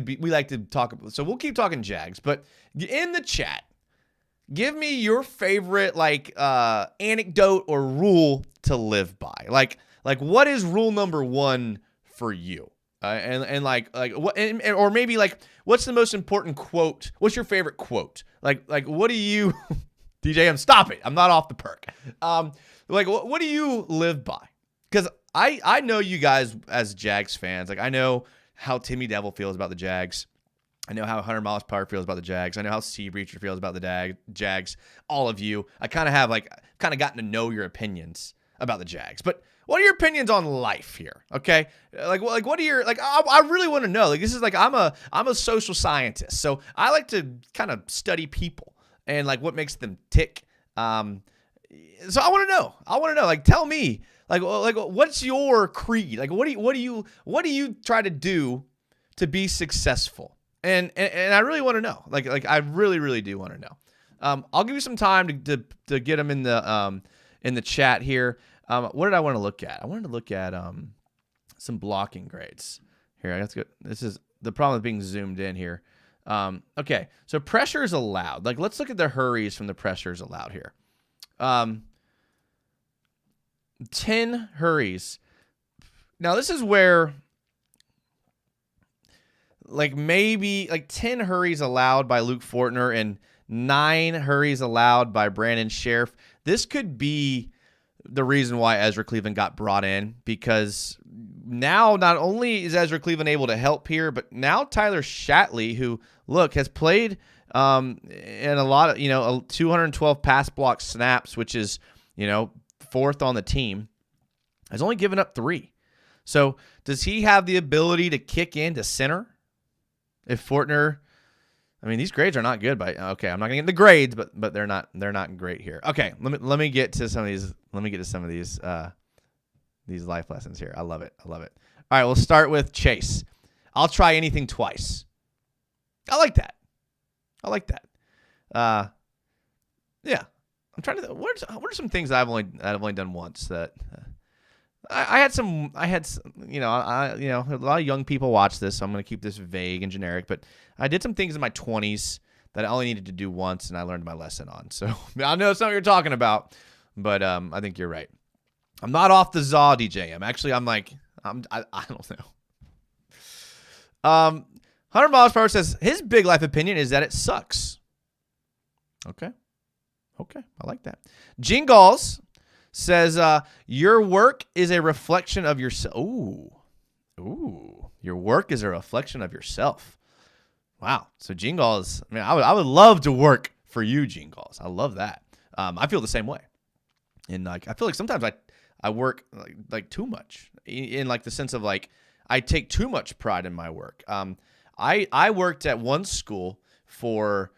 to talk. So we'll keep talking Jags, but in the chat, give me your favorite anecdote or rule to live by. Like what is rule number 1 for you? And what, or maybe like, what's the most important quote? What's your favorite quote? Like what do you, DJM, stop it. I'm not off the perk. What do you live by? Because I know you guys as Jags fans. Like, I know how Timmy Devil feels about the Jags. I know how 100 Miles Per Hour feels about the Jags. I know how Sea Breacher feels about the Jags. All of you. I kind of have gotten to know your opinions about the Jags. But what are your opinions on life here? Okay, what are your I really want to know. Like, this is like I'm a social scientist, so I like to kind of study people and like what makes them tick. So I want to know. Like, tell me. Like what's your creed? Like, what do you try to do to be successful? And I really want to know. Like I really do want to know. I'll give you some time to get them in the chat here. What did I want to look at? I wanted to look at some blocking grades. Here, that's good. This is the problem with being zoomed in here. Okay, so pressure is allowed. Like, let's look at the hurries from the pressures allowed here. 10 hurries. Now, this is where maybe 10 hurries allowed by Luke Fortner and 9 hurries allowed by Brandon Sheriff. This could be the reason why Ezra Cleveland got brought in, because now not only is Ezra Cleveland able to help here, but now Tyler Shatley, who, look, has played in a lot of, 212 pass block snaps, which is, 4th on the team, has only given up 3. So does he have the ability to kick into center? If Fortner, these grades are not good. Okay, I'm not gonna get into grades, but they're not great here. Okay, let me get to some of these. Let me get to some of these life lessons here. I love it. All right, we'll start with Chase. I'll try anything twice. I like that. Yeah. I'm trying to. What are some things that I've only done once that. I had some, a lot of young people watch this, so I'm going to keep this vague and generic, but I did some things in my 20s that I only needed to do once, and I learned my lesson on. So I know it's not what you're talking about, but I think you're right. I'm not off the Zaw, DJ. I don't know. 100 Miles Per Hour says his big life opinion is that it sucks. Okay, I like that. Jingles says, your work is a reflection of yourself. Ooh. Your work is a reflection of yourself. Wow. So Jingles, I would love to work for you, Jingles. I love that. I feel the same way. And I feel like sometimes I work like too much in the sense of I take too much pride in my work. I worked at one school for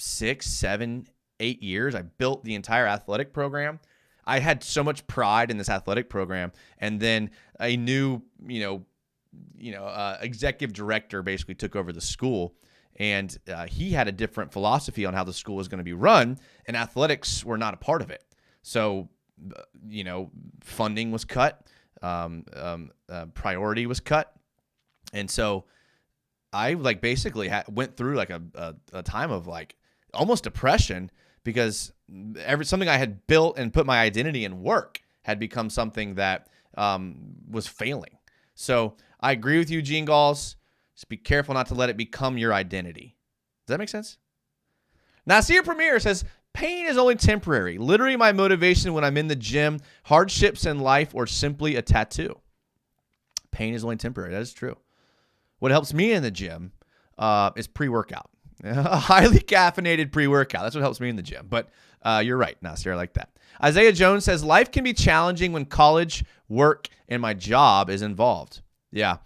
6, 7, 8 years. I built the entire athletic program. I had so much pride in this athletic program, and then a new, executive director basically took over the school, and he had a different philosophy on how the school was going to be run, and athletics were not a part of it. So, funding was cut, priority was cut, and so I basically went through a time of almost depression, because something I had built and put my identity in work had become something that was failing. So I agree with you, Gene Galls. Just be careful not to let it become your identity. Does that make sense? Nasir Premier says, pain is only temporary. Literally my motivation when I'm in the gym, hardships in life, or simply a tattoo. Pain is only temporary. That is true. What helps me in the gym is pre-workout. A highly caffeinated pre-workout. That's what helps me in the gym. But you're right, Nasir. I like that. Isaiah Jones says, life can be challenging when college, work, and my job is involved. Yeah,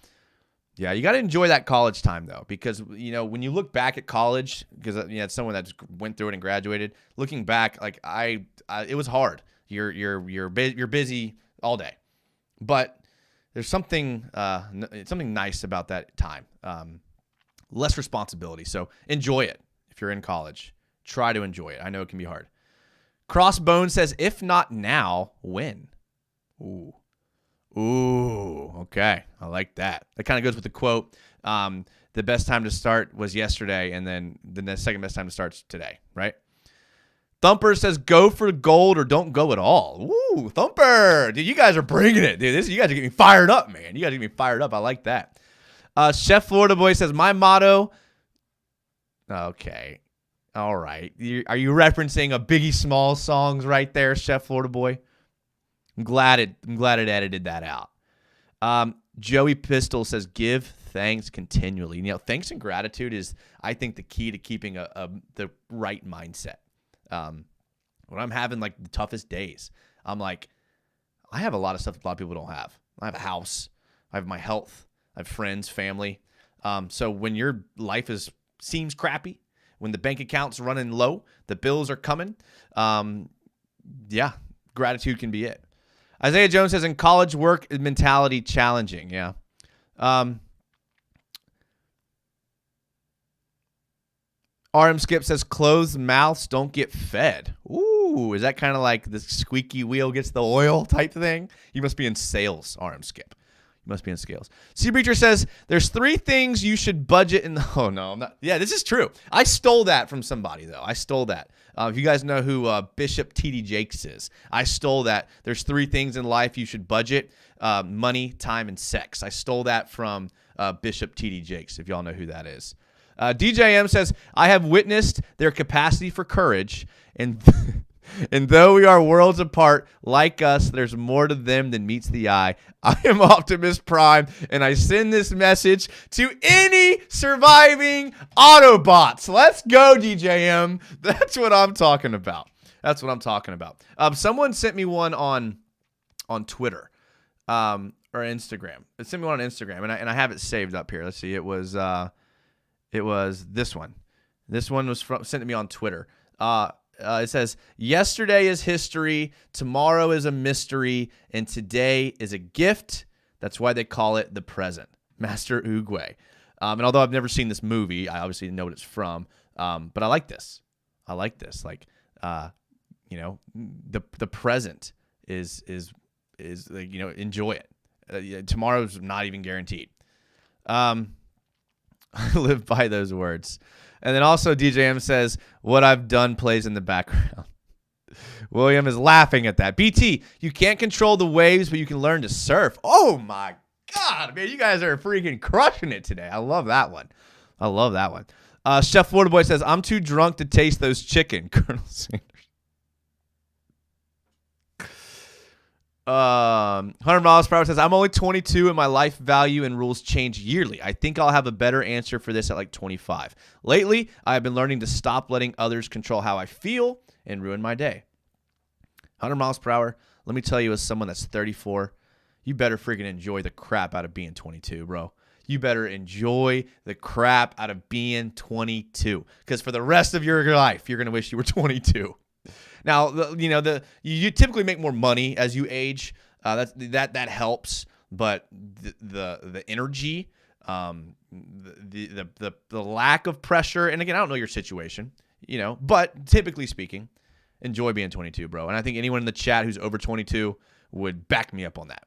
you got to enjoy that college time, though, because, when you look back at college, because, it's someone that went through it and graduated, looking back, it was hard. You're busy all day. But there's something nice about that time. Less responsibility. So enjoy it. If you're in college, try to enjoy it. I know it can be hard. Crossbone says, if not now, when? Ooh, okay. I like that. That kind of goes with the quote. The best time to start was yesterday, and then the second best time to start is today, right? Thumper says, go for gold or don't go at all. Ooh, Thumper. Dude, you guys are bringing it, dude. You guys are getting me fired up, man. You guys are getting me fired up. I like that. Chef Florida Boy says, my motto. Okay. All right. Are you referencing a Biggie Smalls songs right there, Chef Florida Boy? I'm glad it edited that out. Joey Pistol says, give thanks continually. You know, thanks and gratitude is, I think, the key to keeping the right mindset. When I'm having like the toughest days, I'm like, I have a lot of stuff a lot of people don't have. I have a house. I have my health. I have friends, family. So when your life seems crappy, when the bank account's running low, the bills are coming, gratitude can be it. Isaiah Jones says, in college, work mentality challenging. Yeah. RM Skip says, closed mouths don't get fed. Ooh, is that kind of like the squeaky wheel gets the oil type thing? You must be in sales, RM Skip. You must be in scales. Sea Breacher says, there's 3 things you should budget in the... Oh, no, I'm not... Yeah, this is true. I stole that from somebody, though. I stole that. If you guys know who Bishop T.D. Jakes is, I stole that. There's 3 things in life you should budget. Money, time, and sex. I stole that from Bishop T.D. Jakes, if y'all know who that is. DJM says, I have witnessed their capacity for courage, and though we are worlds apart, like us, there's more to them than meets the eye. I am Optimus Prime, and I send this message to any surviving Autobots. Let's go, DJM. That's what I'm talking about. Someone sent me one on Twitter or Instagram. It sent me one on Instagram, and I have it saved up here. Let's see. It was this one. This one was sent to me on Twitter. It says, yesterday is history, tomorrow is a mystery, and today is a gift. That's why they call it the present. Master Oogway. And although I've never seen this movie, I obviously know what it's from. But I like this. Like, the present is like, enjoy it. Tomorrow's not even guaranteed. I live by those words. And then also DJM says, what I've done plays in the background. William is laughing at that. BT, you can't control the waves, but you can learn to surf. Oh, my God, man. You guys are freaking crushing it today. I love that one. Chef Florida Boy says, I'm too drunk to taste those chicken. Colonel Sanders. 100 miles per hour says, I'm only 22 and my life value and rules change yearly. I think I'll have a better answer for this at like 25. Lately, I have been learning to stop letting others control how I feel and ruin my day. 100 miles per hour, let me tell you, as someone that's 34, you better freaking enjoy the crap out of being 22, bro. You better enjoy the crap out of being 22, because for the rest of your life, you're going to wish you were 22. Now, you typically make more money as you age. That helps, but the energy, the lack of pressure, and again, I don't know your situation, but typically speaking, enjoy being 22, bro. And I think anyone in the chat who's over 22 would back me up on that.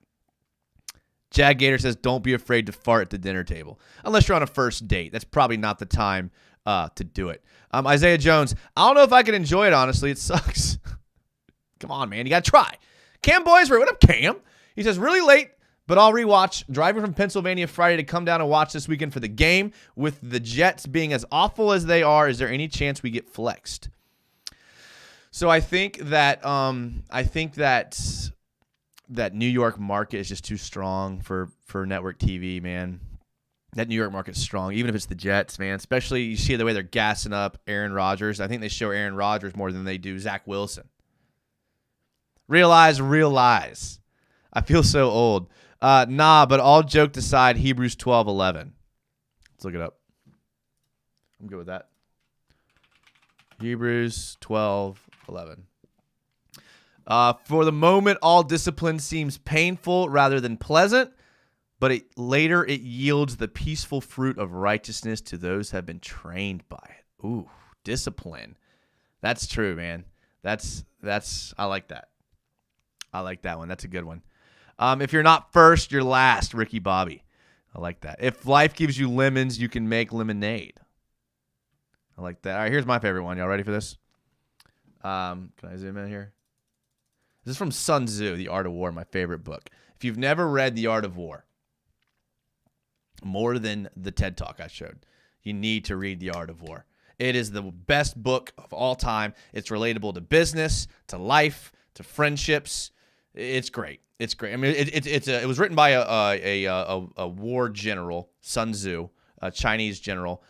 Jag Gator says, don't be afraid to fart at the dinner table. Unless you're on a first date. That's probably not the time to do it. Isaiah Jones, I don't know if I can enjoy it, honestly. It sucks. Come on, man. You got to try. Cam Boysbury, what up, Cam? He says, really late, but I'll rewatch. Driving from Pennsylvania Friday to come down and watch this weekend for the game. With the Jets being as awful as they are, is there any chance we get flexed? So I think that that New York market is just too strong for network TV, man. That New York market's strong, even if it's the Jets, man. Especially you see the way they're gassing up Aaron Rodgers. I think they show Aaron Rodgers more than they do Zach Wilson. Realize. I feel so old. But all joke aside, Hebrews 12:11. Let's look it up. I'm good with that. Hebrews 12:11. For the moment, all discipline seems painful rather than pleasant, but later it yields the peaceful fruit of righteousness to those who have been trained by it. Ooh, discipline. That's true, man. That's I like that. I like that one. That's a good one. If you're not first, you're last, Ricky Bobby. I like that. If life gives you lemons, you can make lemonade. I like that. All right, here's my favorite one. Y'all ready for this? Can I zoom in here? This is from Sun Tzu, The Art of War, my favorite book. If you've never read The Art of War, more than the TED Talk I showed, you need to read The Art of War. It is the best book of all time. It's relatable to business, to life, to friendships. It's great. It's great. I mean, it was written by a war general, Sun Tzu, a Chinese general.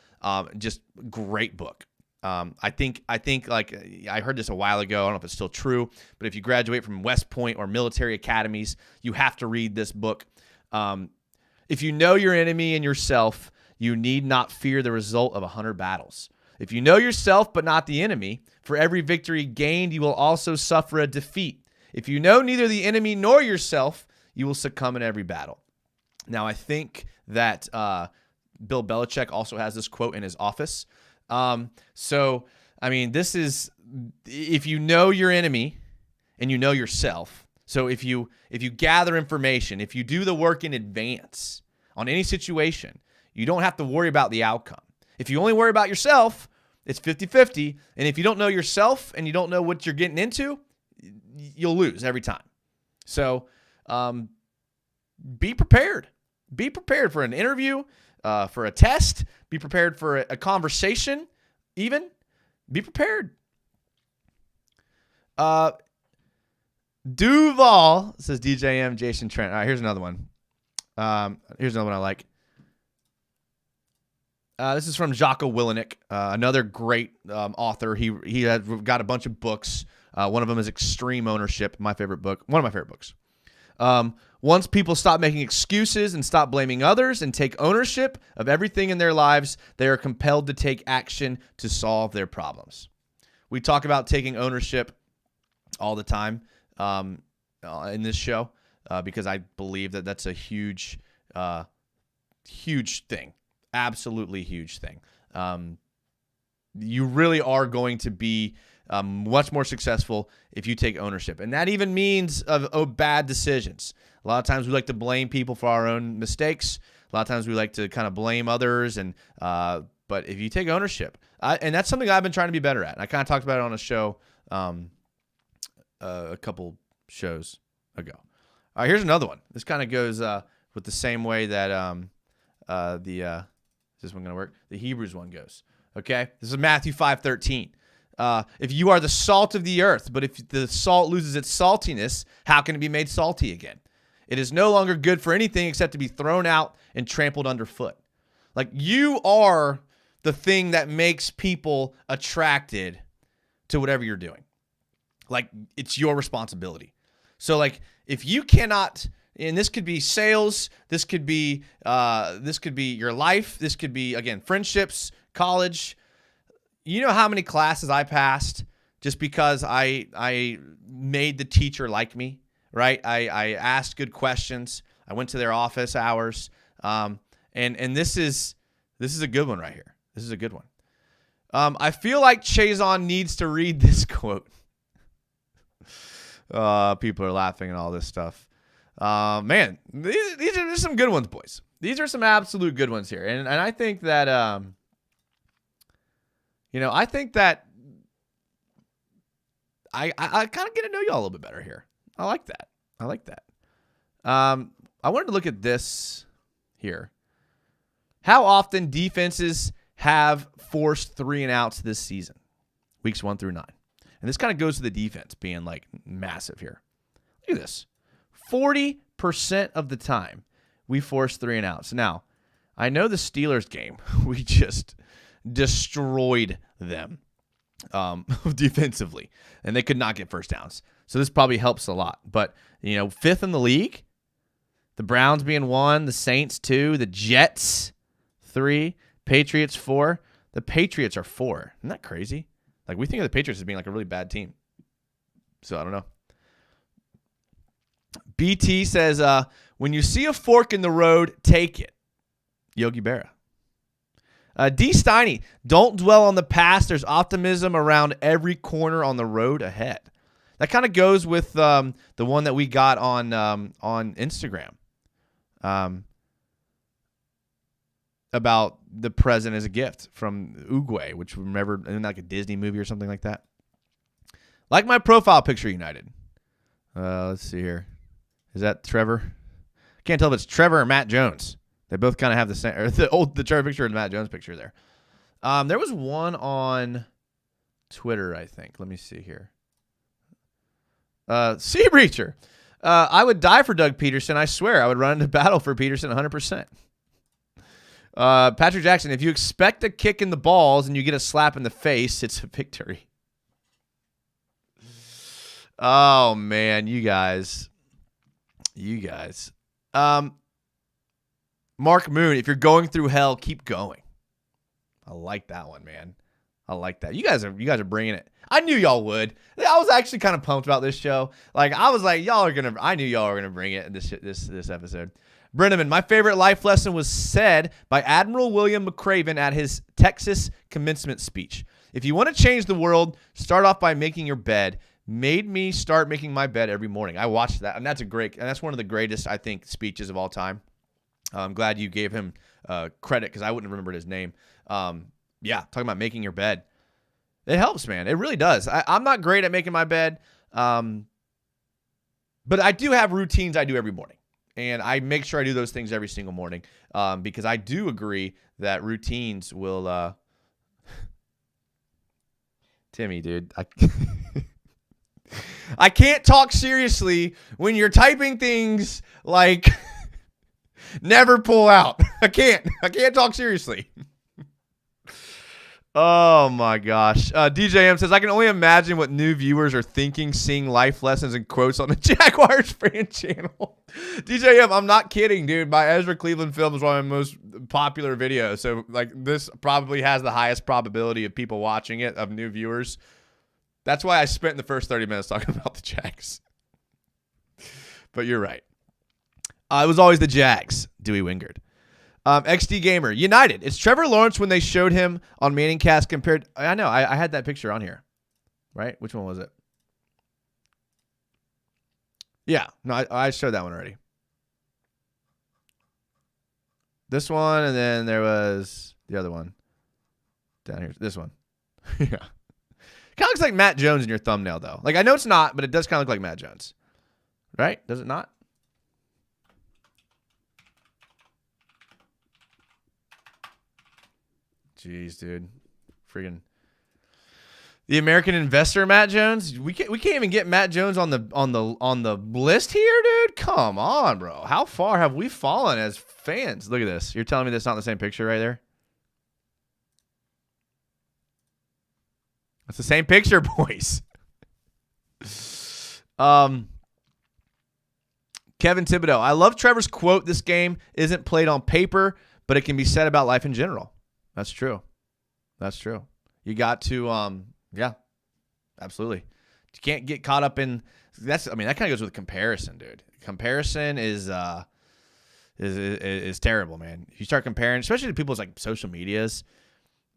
Just great book. I think like I heard this a while ago. I don't know if it's still true, but if you graduate from West Point or military academies, you have to read this book. If you know your enemy and yourself, you need not fear the result of 100 battles. If you know yourself but not the enemy, for every victory gained, you will also suffer a defeat. If you know neither the enemy nor yourself, you will succumb in every battle. Now, I think that Bill Belichick also has this quote in his office. So, I mean, this is, if you know your enemy and you know yourself, so if you gather information, if you do the work in advance on any situation, you don't have to worry about the outcome. If you only worry about yourself, it's 50-50. And if you don't know yourself and you don't know what you're getting into, you'll lose every time. So be prepared. Be prepared for an interview, for a test. Be prepared for a conversation even. Be prepared. Duval, says DJM, Jason Trent. All right, here's another one. Here's another one I like. This is from Jocko Willenick, another great author. He had got a bunch of books. One of them is Extreme Ownership, my favorite book. One of my favorite books. Once people stop making excuses and stop blaming others and take ownership of everything in their lives, they are compelled to take action to solve their problems. We talk about taking ownership all the time in this show because I believe that that's a huge thing. Absolutely huge thing. You really are going to be much more successful if you take ownership. And that even means of bad decisions. A lot of times we like to blame people for our own mistakes. A lot of times we like to kind of blame others. But if you take ownership, and that's something I've been trying to be better at. And I kind of talked about it on a show a couple shows ago. All right, here's another one. This kind of goes with the same way that is this one going to work? The Hebrews one goes. Okay? This is Matthew 5:13. If you are the salt of the earth, but if the salt loses its saltiness, how can it be made salty again? It is no longer good for anything except to be thrown out and trampled underfoot. Like, you are the thing that makes people attracted to whatever you're doing. Like, it's your responsibility. So, like, if you cannot, and this could be sales, this could be your life, this could be, again, friendships, college. You know how many classes I passed just because I made the teacher like me, right? I asked good questions. I went to their office hours. And this is a good one right here. This is a good one. I feel like Chazon needs to read this quote. People are laughing and all this stuff. Man, these are some good ones, boys. These are some absolute good ones here. And I think that, I think that I kind of get to know y'all a little bit better here. I like that. I wanted to look at this here. How often defenses have forced 3-and-outs this season? Weeks 1 through 9. And this kind of goes to the defense being like massive here. Look at this. 40% of the time we force 3-and-outs. Now, I know the Steelers game, we just destroyed them defensively, and they could not get first downs. So this probably helps a lot. But, 5th in the league, the Browns being 1, the Saints 2, the Jets 3, Patriots 4. The Patriots are 4. Isn't that crazy? Like, we think of the Patriots as being like a really bad team. So I don't know. BT says, When you see a fork in the road, take it. Yogi Berra. D. Steiny, don't dwell on the past. There's optimism around every corner on the road ahead. That kind of goes with the one that we got on Instagram about the present as a gift from Uruguay, which remember in like a Disney movie or something like that. Like my profile picture, United. Let's see here. Is that Trevor? Can't tell if it's Trevor or Matt Jones. They both kind of have the same, or the Trevor picture and the Matt Jones picture there. There was one on Twitter, I think. Let me see here. Sea Breacher. I would die for Doug Peterson. I swear, I would run into battle for Peterson 100%. Patrick Jackson, if you expect a kick in the balls and you get a slap in the face, it's a victory. Oh, man, you guys. Mark Moon, if you're going through hell, keep going. I like that one, man. I like that. You guys are bringing it. I knew y'all would. I was actually kind of pumped about this show. Like I was like, I knew y'all were gonna bring it in this episode. Brenneman, my favorite life lesson was said by Admiral William McCraven at his Texas commencement speech. If you want to change the world, start off by making your bed. Made me start making my bed every morning. I watched that, and that's one of the greatest, I think, speeches of all time. I'm glad you gave him credit because I wouldn't have remembered his name. Yeah, talking about making your bed. It helps, man. It really does. I'm not great at making my bed, but I do have routines I do every morning. And I make sure I do those things every single morning because I do agree that routines will Timmy, dude. I can't talk seriously when you're typing things like never pull out. I can't talk seriously. Oh my gosh. DJM says, I can only imagine what new viewers are thinking seeing life lessons and quotes on the Jaguars fan channel. DJM, I'm not kidding, dude. My Ezra Cleveland film is one of my most popular videos. So like this probably has the highest probability of people watching it, of new viewers. That's why I spent the first 30 minutes talking about the Jags. But you're right. It was always the Jags, Dewey Wingard. XD Gamer, United. It's Trevor Lawrence when they showed him on Manningcast compared. I know. I had that picture on here. Right? Which one was it? Yeah. No, I showed that one already. This one, and then there was the other one. Down here. This one. Yeah. Kind of looks like Matt Jones in your thumbnail, though. Like, I know it's not, but it does kind of look like Matt Jones. Right? Does it not? Jeez, dude. Friggin' the American investor, Matt Jones. We can't even get Matt Jones on the list here, dude. Come on, bro. How far have we fallen as fans? Look at this. You're telling me that's not the same picture right there? That's the same picture, boys. Kevin Thibodeau. I love Trevor's quote. This game isn't played on paper, but it can be said about life in general. That's true. That's true. You got to, yeah, absolutely. You can't get caught up in that kind of goes with comparison, dude. Comparison is terrible, man. You start comparing, especially to people's like social medias.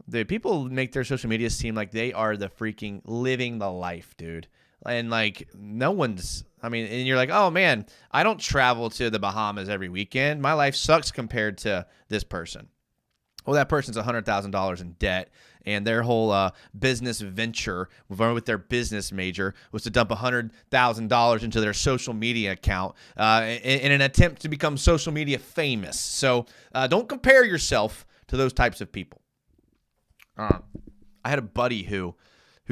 Dude, people make their social media seem like they are the freaking living the life, dude. And like no one's, and you're like, oh man, I don't travel to the Bahamas every weekend. My life sucks compared to this person. Well, that person's $100,000 in debt, and their whole business venture with their business major was to dump $100,000 into their social media account in an attempt to become social media famous. So don't compare yourself to those types of people. I had a buddy who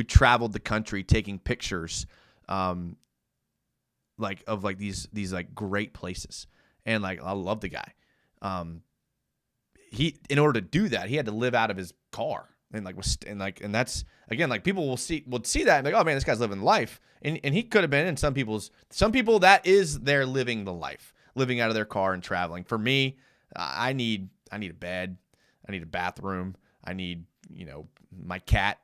traveled the country taking pictures, of these great places, and like I love the guy. He, in order to do that, he had to live out of his car, and that's again, like people will see that and be like, oh man, this guy's living life, and he could have been. And some people that is their living the life, living out of their car and traveling. For me, I need a bed, I need a bathroom, I need my cat.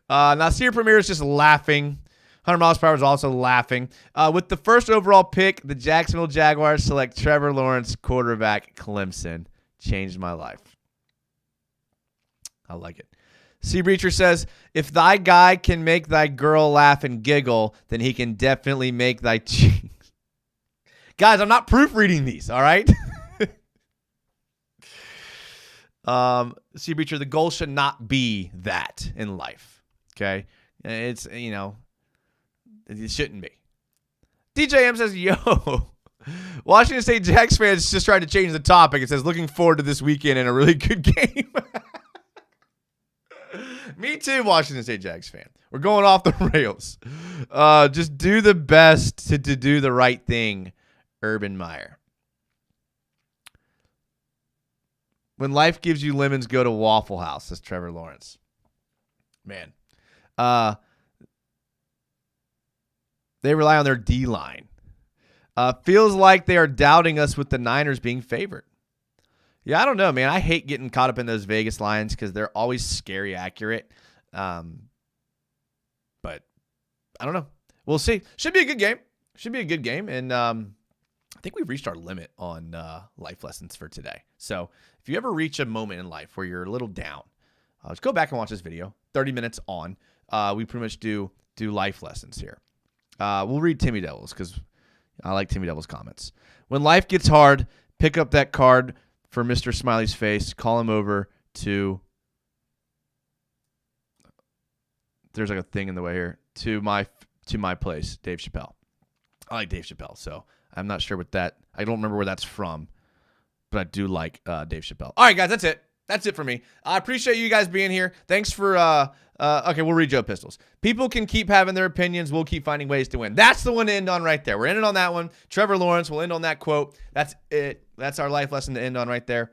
Nasir Premier is just laughing 100 miles per hour is also laughing. With the first overall pick, the Jacksonville Jaguars select Trevor Lawrence, quarterback, Clemson. Changed my life. I like it. Sea Breacher says, if thy guy can make thy girl laugh and giggle, then he can definitely make thy cheeks. Guys, I'm not proofreading these, all right? Sea Breacher, the goal should not be that in life, okay? It's, it shouldn't be. DJM says, yo, Washington State Jags fans just tried to change the topic. It says, looking forward to this weekend and a really good game. Me too, Washington State Jags fan. We're going off the rails. Just do the best to do the right thing, Urban Meyer. When life gives you lemons, go to Waffle House, says Trevor Lawrence. Man. They rely on their D-line. Feels like they are doubting us with the Niners being favored. Yeah, I don't know, man. I hate getting caught up in those Vegas lines because they're always scary accurate. But I don't know. We'll see. Should be a good game. And I think we've reached our limit on life lessons for today. So if you ever reach a moment in life where you're a little down, let's go back and watch this video. 30 minutes on. We pretty much do life lessons here. We'll read Timmy Devils because I like Timmy Devils' comments. When life gets hard, pick up that card for Mr. Smiley's face. Call him over to. There's like a thing in the way here. To my place, Dave Chappelle. I like Dave Chappelle, so I'm not sure what that. I don't remember where that's from, but I do like Dave Chappelle. All right, guys, that's it. That's it for me. I appreciate you guys being here. Thanks for. Okay, we'll read Joe Pistols. People can keep having their opinions. We'll keep finding ways to win. That's the one to end on right there. We're ending on that one. Trevor Lawrence. We'll end on that quote. That's it. That's our life lesson to end on right there.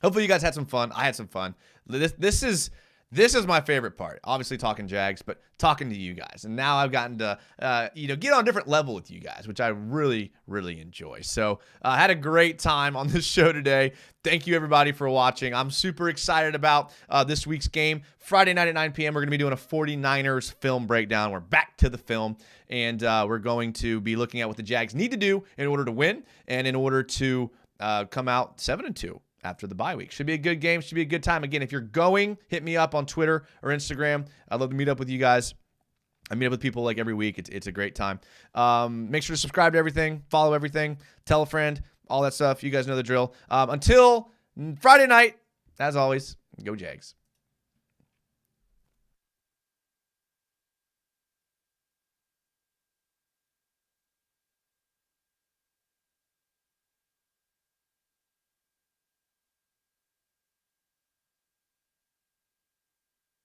Hopefully you guys had some fun. I had some fun. This is my favorite part. Obviously talking Jags, but talking to you guys. And now I've gotten to get on a different level with you guys, which I really, really enjoy. So I had a great time on this show today. Thank you, everybody, for watching. I'm super excited about this week's game. Friday night at 9 p.m., we're going to be doing a 49ers film breakdown. We're back to the film, and we're going to be looking at what the Jags need to do in order to win and in order to come out 7-2. After the bye week. Should be a good game. Should be a good time. Again, if you're going, hit me up on Twitter or Instagram. I'd love to meet up with you guys. I meet up with people like every week. It's a great time. Make sure to subscribe to everything, follow everything, tell a friend, all that stuff. You guys know the drill. Until Friday night, as always, go Jags.